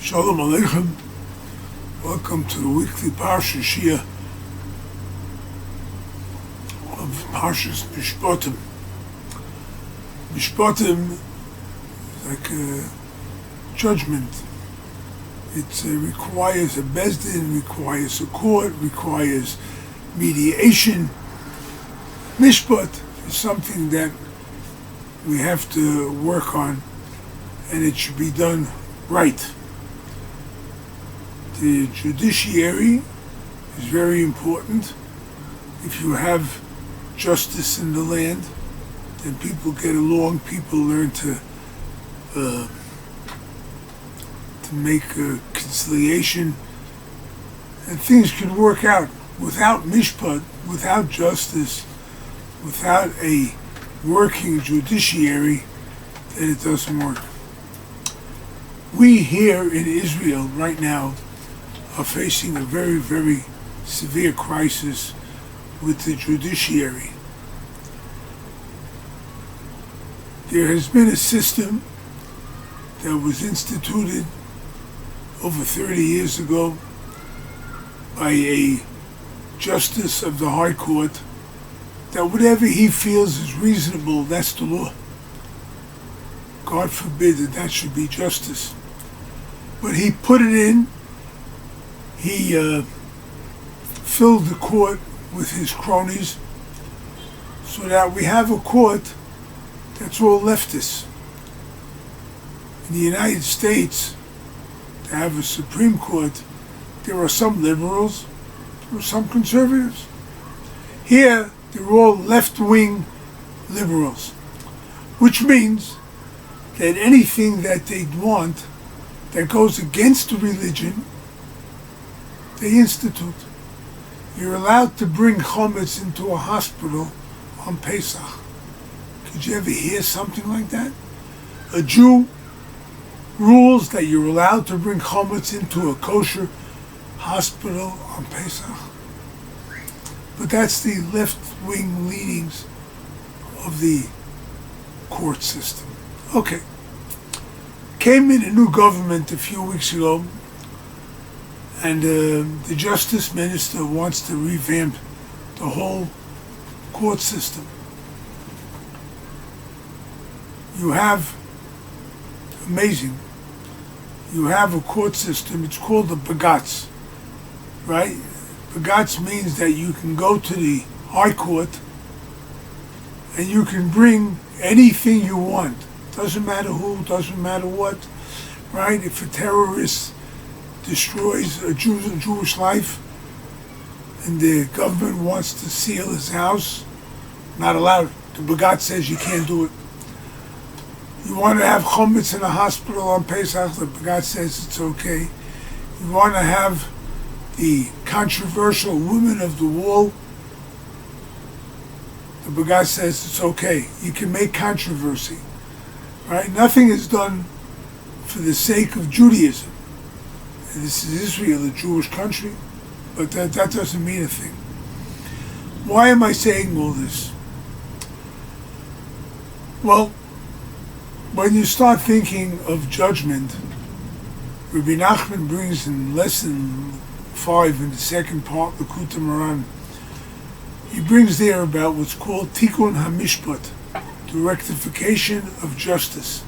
Shalom Aleichem. Welcome to the weekly Parsha Shia of Parsha's Mishpatim. Mishpatim is like a judgment. It requires a bezdin, requires a court, requires mediation. Mishpat is something that we have to work on, and it should be done right. The judiciary is very important. If you have justice in the land, then people get along, people learn to make a conciliation, and things can work out. Without mishpat, without justice, without a working judiciary, then it doesn't work. We here in Israel right now are facing a very, very severe crisis with the judiciary. There has been a system that was instituted over 30 years ago by a justice of the High Court, that whatever he feels is reasonable, that's the law. God forbid that should be justice. But he put it in. He filled the court with his cronies so that we have a court that's all leftists. In the United States, to have a Supreme Court, there are some liberals, there are some conservatives. Here, they're all left-wing liberals, which means that anything that they want that goes against the religion, they institute. You're allowed to bring chametz into a hospital on Pesach. Could you ever hear something like that? A Jew rules that you're allowed to bring chametz into a kosher hospital on Pesach. But that's the left-wing leanings of the court system. Okay. Came in a new government a few weeks ago, and the Justice Minister wants to revamp the whole court system. You have, amazing, you have a court system, it's called the Bagatz, right? Bagatz means that you can go to the High Court and you can bring anything you want. Doesn't matter who, doesn't matter what, right? If a terrorist destroys a Jewish life and the government wants to seal his house, not allowed. The Bagat says you can't do it. You want to have chametz in a hospital on Pesach, the Bagat says it's okay. You want to have the controversial women of the wall, the Bagat says it's okay. You can make controversy, right? Nothing is done for the sake of Judaism. And this is Israel, a Jewish country, but that doesn't mean a thing. Why am I saying all this? Well, when you start thinking of judgment, Rebbe Nachman brings in lesson 5 in the second part, the Likutei Moharan, he brings there about what's called Tikkun HaMishpat, the Rectification of Justice.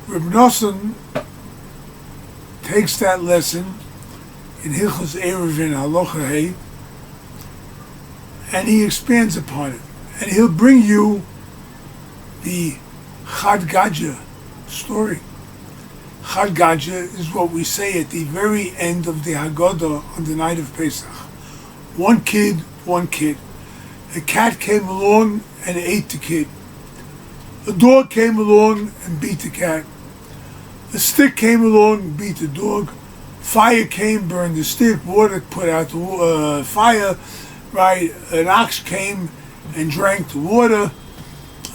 Reb Noson takes that lesson in Hilchos Eruvin Halacha Hey, and he expands upon it. And he'll bring you the Chad Gadya story. Chad Gadya is what we say at the very end of the Haggadah on the night of Pesach. One kid. A cat came along and ate the kid. A dog came along and beat the cat. A stick came along and beat the dog. Fire came, burned the stick. Water put out the fire. Right? An ox came and drank the water.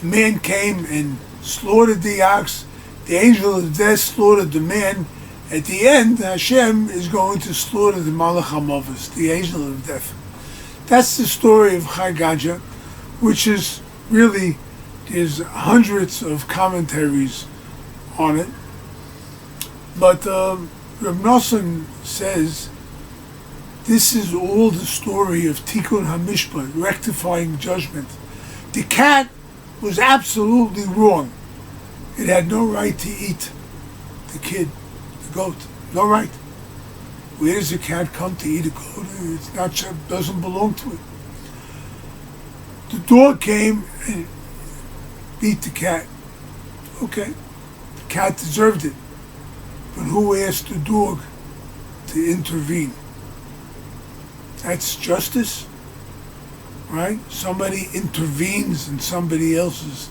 A man came and slaughtered the ox. The angel of death slaughtered the man. At the end, Hashem is going to slaughter the Malach HaMavis, the angel of death. That's the story of Chad Gadya, which is really, there's hundreds of commentaries on it. But Reb Noson says this is all the story of Tikkun HaMishpat, rectifying judgment. The cat was absolutely wrong. It had no right to eat the kid, the goat. No right. Where does a cat come to eat a goat? It's not, doesn't belong to it. The dog came and beat the cat. Okay, the cat deserved it. But who asked the dog to intervene? That's justice, right? Somebody intervenes in somebody else's.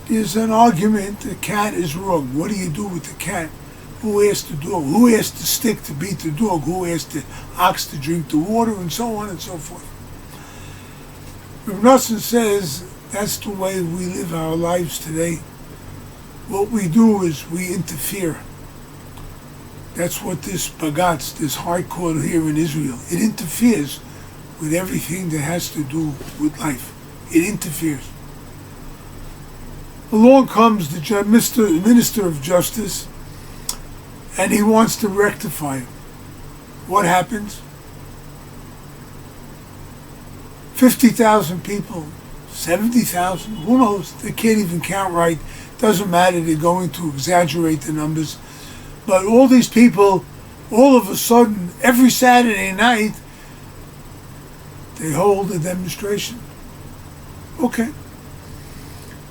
There's an argument, the cat is wrong. What do you do with the cat? Who asked the dog? Who asked the stick to beat the dog? Who asked the ox to drink the water? And so on and so forth. Reb Noson says that's the way we live our lives today. What we do is we interfere. That's what this bagatz, this high court here in Israel, it interferes with everything that has to do with life. It interferes. Along comes the Minister of Justice, and he wants to rectify it. What happens? 50,000 people, 70,000, who knows? They can't even count right. Doesn't matter, they're going to exaggerate the numbers. But all these people, all of a sudden, every Saturday night, they hold a demonstration. Okay.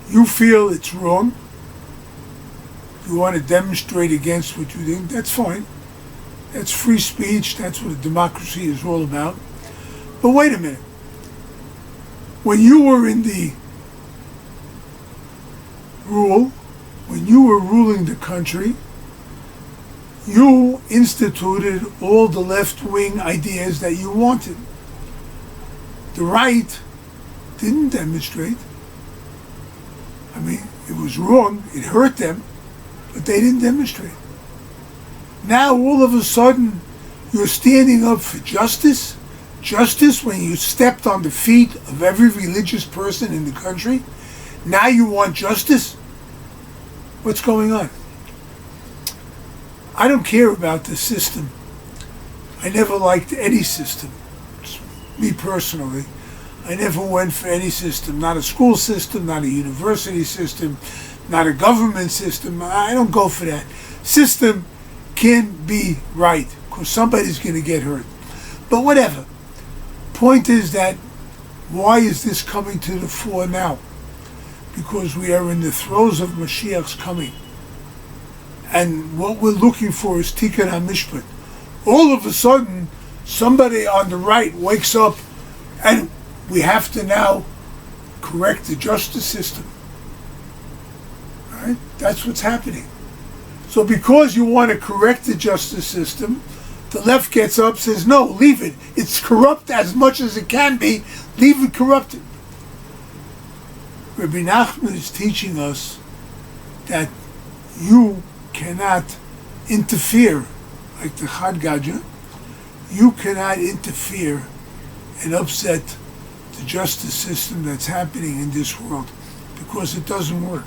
You feel it's wrong. You want to demonstrate against what you think, that's fine. That's free speech, that's what a democracy is all about. But wait a minute. When you were in the rule, when you were ruling the country, you instituted all the left-wing ideas that you wanted. The right didn't demonstrate. I mean, it was wrong, it hurt them, but they didn't demonstrate. Now, all of a sudden, you're standing up for justice? Justice when you stepped on the feet of every religious person in the country? Now you want justice? What's going on? I don't care about the system. I never liked any system. Me personally. I never went for any system. Not a school system, not a university system, not a government system. I don't go for that. System can be right, because somebody's going to get hurt. But whatever. Point is that, why is this coming to the fore now? Because we are in the throes of Mashiach's coming. And what we're looking for is Tikkun HaMishpat. All of a sudden, somebody on the right wakes up and we have to now correct the justice system. Right? That's what's happening. So because you want to correct the justice system, the left gets up, says, no, leave it. It's corrupt as much as it can be. Leave it corrupted. Rebbe Nachman is teaching us that you cannot interfere, like the Chad Gadya, you cannot interfere and upset the justice system that's happening in this world, because it doesn't work,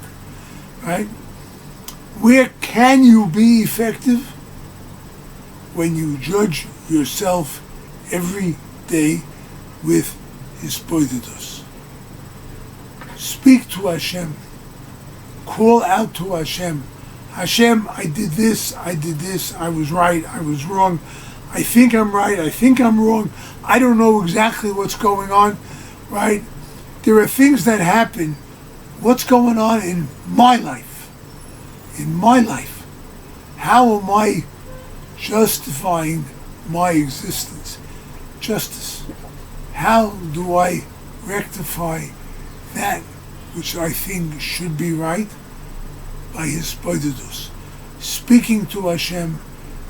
right? Where can you be effective? When you judge yourself every day with hitbodedut. Speak to Hashem. Call out to Hashem. Hashem, I did this, I was right, I was wrong. I think I'm right, I think I'm wrong. I don't know exactly what's going on, right? There are things that happen. What's going on in my life? In my life. How am I justifying my existence? Justice. How do I rectify that which I think should be right? By hitbodedut. Speaking to Hashem,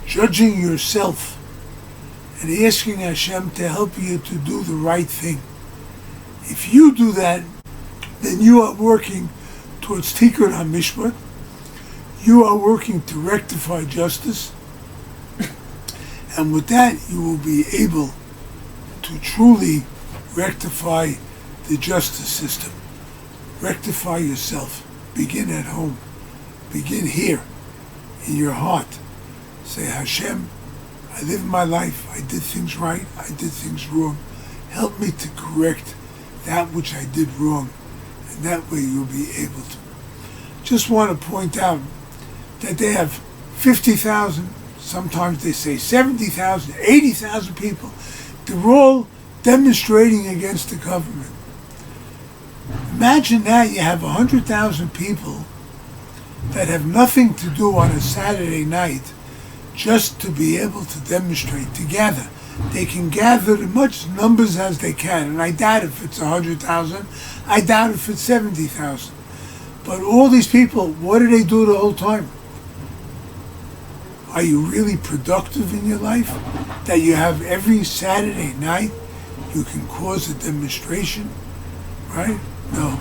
judging yourself, and asking Hashem to help you to do the right thing. If you do that, then you are working towards Tikkun HaMishpat. You are working to rectify justice. And with that, you will be able to truly rectify the justice system. Rectify yourself. Begin at home. begin here, in your heart. Say, Hashem, I live my life, I did things right, I did things wrong. Help me to correct that which I did wrong, and that way you'll be able to. Just want to point out that they have 50,000, sometimes they say 70,000, 80,000 people. They're all demonstrating against the government. Imagine that you have 100,000 people that have nothing to do on a Saturday night just to be able to demonstrate together. They can gather as much numbers as they can, and I doubt if it's 100,000, I doubt if it's 70,000. But all these people, what do they do the whole time? Are you really productive in your life? That you have every Saturday night, you can cause a demonstration, right? No.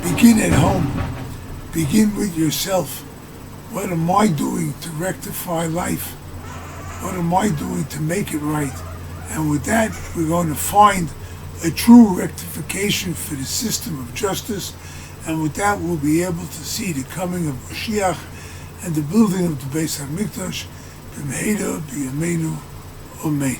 Begin at home. Begin with yourself. What am I doing to rectify life? What am I doing to make it right? And with that, we're going to find a true rectification for the system of justice. And with that, we'll be able to see the coming of Mashiach and the building of the Beis HaMikdash. B'mehera b'yameinu. Amen.